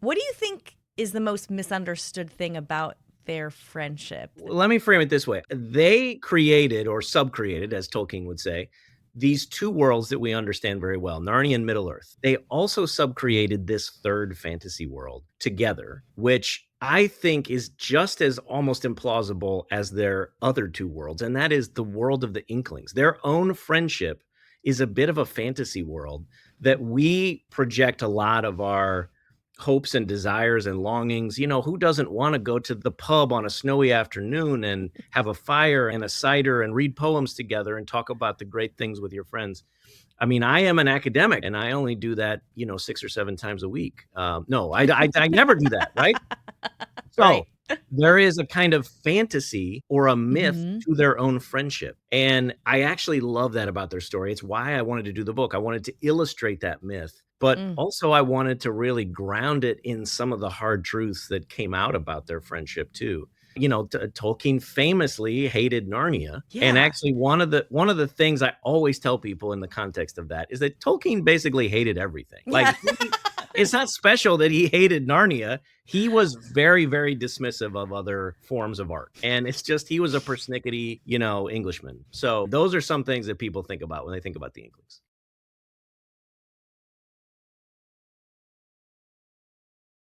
What do you think is the most misunderstood thing about their friendship? Let me frame it this way. They created or sub-created, as Tolkien would say, these two worlds that we understand very well, Narnia and Middle-earth. They also sub-created this third fantasy world together, which I think is just as almost implausible as their other two worlds, and that is the world of the Inklings. Their own friendship is a bit of a fantasy world that we project a lot of our hopes and desires and longings. You know, who doesn't want to go to the pub on a snowy afternoon and have a fire and a cider and read poems together and talk about the great things with your friends? I mean, I am an academic and I only do that, 6 or 7 times a week. No, I never do that, right? Right. So there is a kind of fantasy or a myth Hmm. to their own friendship. And I actually love that about their story. It's why I wanted to do the book. I wanted to illustrate that myth, but Mm. also I wanted to really ground it in some of the hard truths that came out about their friendship too. Tolkien famously hated Narnia, and Yeah. actually one of the things I always tell people in the context of that is that Tolkien basically hated everything. Yeah. It's not special that he hated Narnia. He was very, very dismissive of other forms of art. And it's just he was a persnickety, Englishman. So those are some things that people think about when they think about the Inklings.